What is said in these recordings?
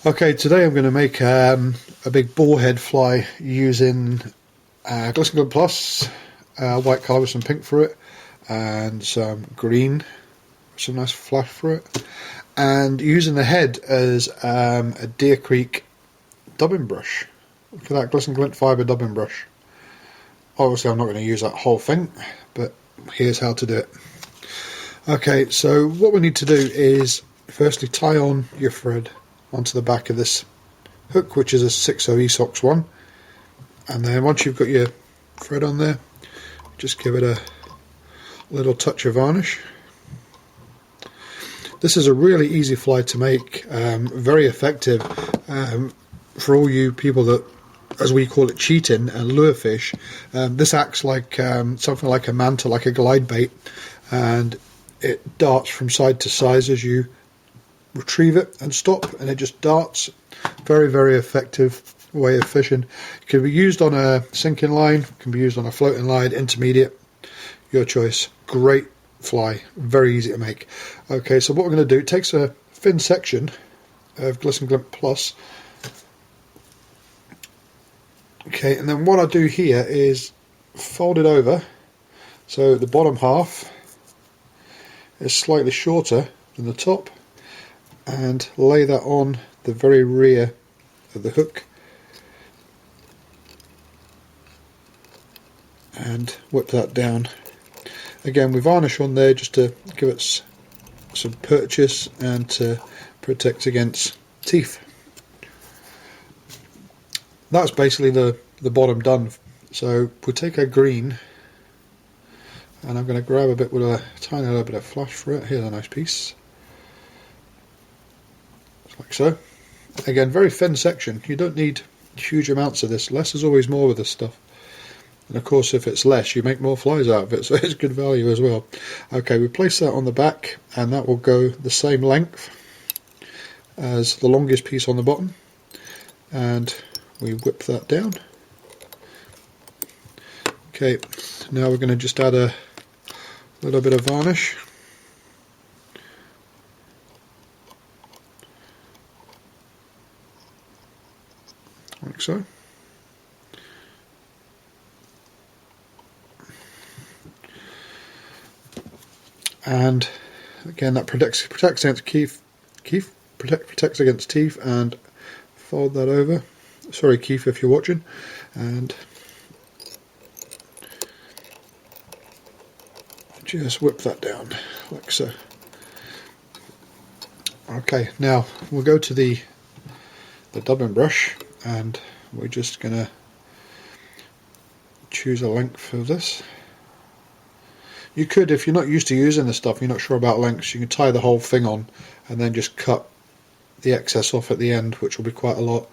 Okay, today I'm going to make a big bullhead fly using Gliss and Glint Plus, white colour with some pink for it, and some green, some nice flash for it, and using the head as a Deer Creek dubbing brush. Look at that, Gliss and Glint fibre dubbing brush. Obviously I'm not going to use that whole thing, but here's how to do it. Okay, so what we need to do is firstly tie on your thread onto the back of this hook, which is a 6/0 Esox one, and then once you've got your thread on there, just give it a little touch of varnish. This is a really easy fly to make, very effective for all you people that, as we call it, cheating and lure fish. This acts like something like a manta, like a glide bait, and it darts from side to side as you retrieve it and stop, and it just darts. Very, very effective way of fishing. It can be used on a sinking line, can be used on a floating line, intermediate, your choice. Great fly, very easy to make. Okay, so what we're going to do, it takes a thin section of Gliss and Glint Plus. Okay, and then what I do here is fold it over so the bottom half is slightly shorter than the top, and lay that on the very rear of the hook and whip that down. Again, we varnish on there just to give it some purchase and to protect against teeth. That's basically the bottom done. So we take our green, and I'm going to grab a bit with a tiny little bit of flash for it. Here's a nice piece, like so. Again, very thin section. You don't need huge amounts of this. Less is always more with this stuff. And of course, if it's less, you make more flies out of it, so it's good value as well. Okay, we place that on the back, and that will go the same length as the longest piece on the bottom. And we whip that down. Okay, now we're going to just add a little bit of varnish. Like so. And again, that protects against protects against teeth, and fold that over. Sorry, Keith, if you're watching, and just whip that down like so. Okay, now we'll go to the dubbing brush, and we're just gonna choose a length of this. You could, if you're not used to using this stuff, you're not sure about lengths, you can tie the whole thing on and then just cut the excess off at the end, which will be quite a lot.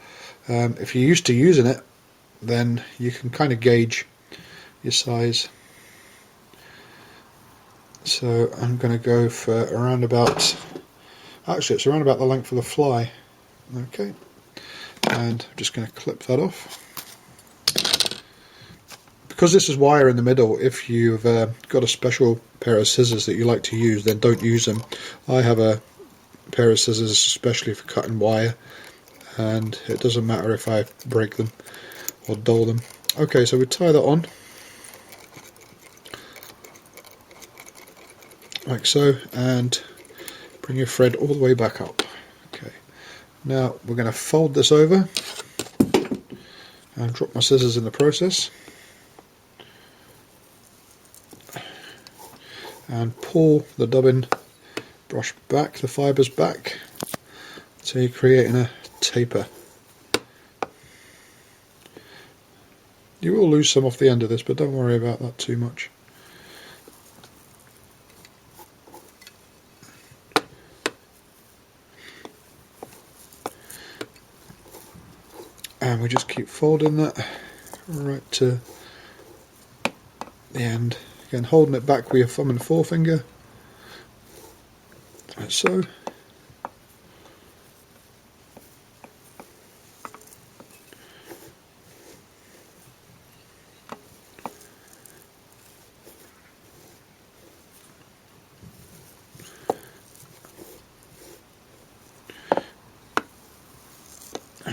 If you're used to using it, then you can kind of gauge your size. So I'm going to go for around about, actually it's around about the length of the fly. Okay, and I'm just going to clip that off. Because this is wire in the middle, if you've got a special pair of scissors that you like to use, then don't use them. I have a pair of scissors especially for cutting wire, and it doesn't matter if I break them or dull them. Okay, so we tie that on like so, and bring your thread all the way back up. Okay, now we're going to fold this over and drop my scissors in the process, and pull the dubbing brush back, the fibres back, so you're creating a taper. You will lose some off the end of this, but don't worry about that too much. And we just keep folding that right to the end. Again, holding it back with your thumb and forefinger, like so.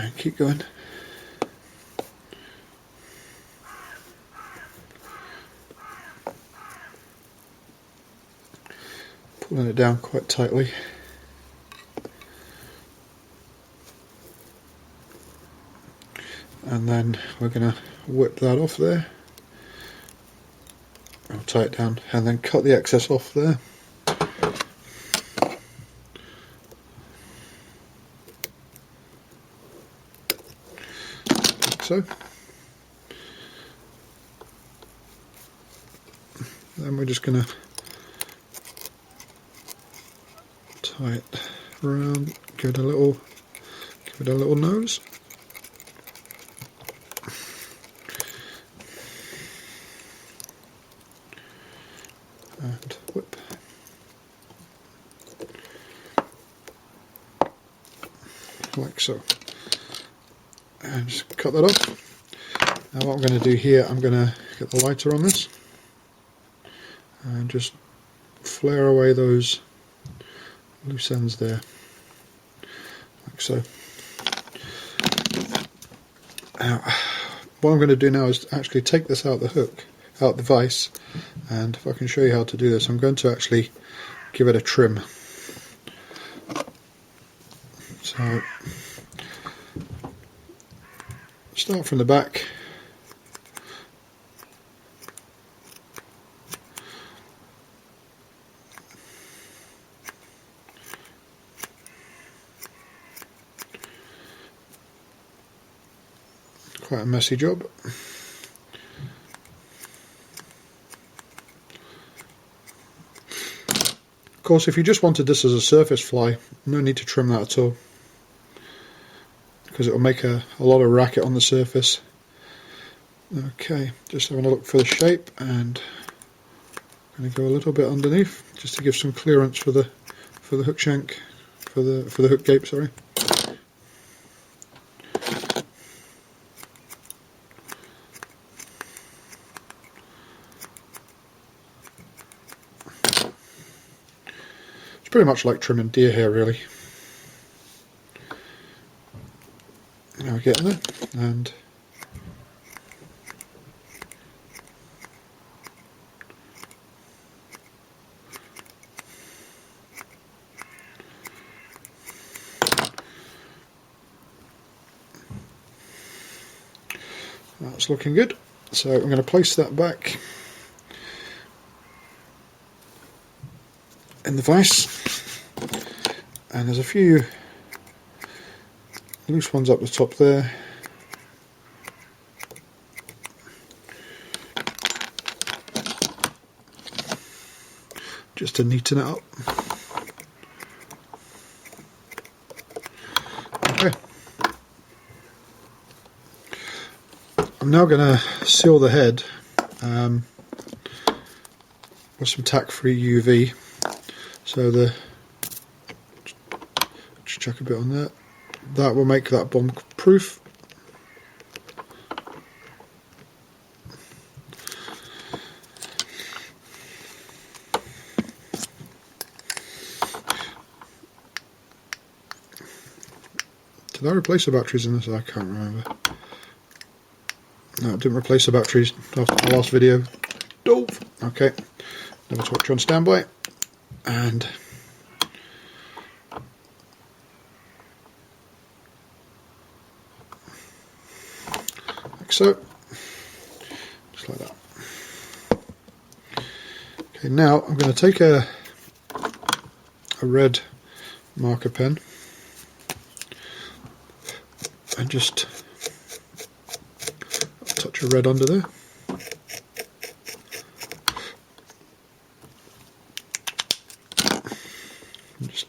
And keep going. Pulling it down quite tightly. And then we're going to whip that off there. I'll tie it down and then cut the excess off there. Like so. Then we're just going to tie it around, give it a little nose. And whip. Like so. And just cut that off. Now what I'm going to do here, I'm going to get the lighter on this and just flare away those loose ends there, like so. Now, what I'm going to do now is actually take this out the hook, out the vise, and if I can show you how to do this, I'm going to actually give it a trim. So, start from the back. Quite a messy job. Of course, if you just wanted this as a surface fly, no need to trim that at all, because it will make a lot of racket on the surface. Okay, just having a look for the shape, and I'm going to go a little bit underneath just to give some clearance for the hook shank, for the hook gape. Sorry. It's pretty much like trimming deer hair, really. Now we get in there, and that's looking good. So I'm going to place that back in the vise, and there's a few loose ones up the top there. Just to neaten it up. Okay. I'm now going to seal the head with some tack-free UV. So just chuck a bit on there. That will make that bomb proof. Did I replace the batteries in this? I can't remember. No, I didn't replace the batteries after the last video. Dove. Okay. Never torch on standby. And like so. Just like that. Okay, now I'm going to take a red marker pen and just touch a red under there. And just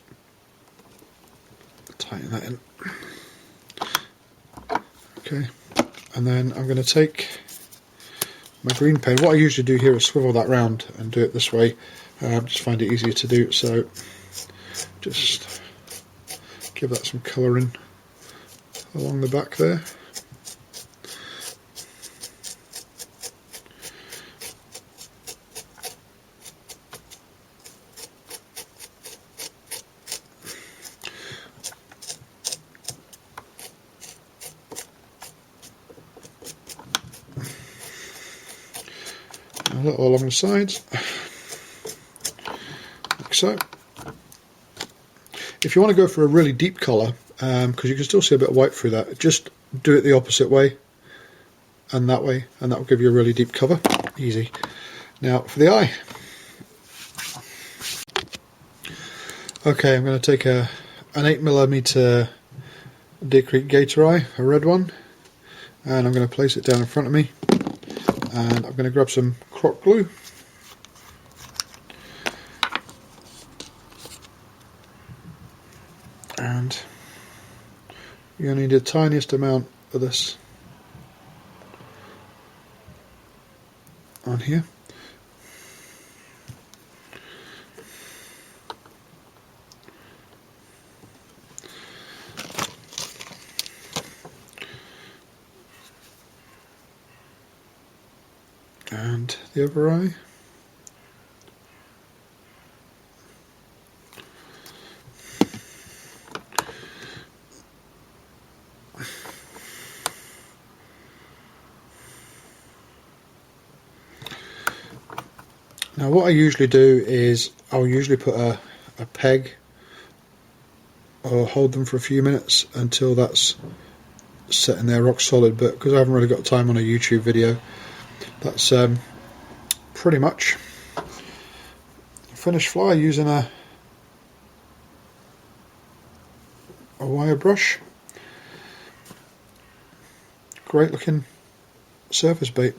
tighten that in. Okay, and then I'm going to take my green pen. What I usually do here is swivel that round and do it this way. Just find it easier to do, so just give that some colouring along the back there. little along the sides, like so. If you want to go for a really deep colour, because you can still see a bit of white through that, just do it the opposite way, and that way, and that will give you a really deep cover. Easy. Now for the eye. Okay, I'm going to take an 8mm Deer Creek Gator eye, a red one, and I'm going to place it down in front of me, and I'm going to grab some crop glue, and you only need the tiniest amount of this on here. And the other eye. Now what I usually do is I'll usually put a peg or hold them for a few minutes until that's set in there rock solid, but because I haven't really got time on a YouTube video, that's pretty much a finished fly using a wire brush. Great looking surface bait.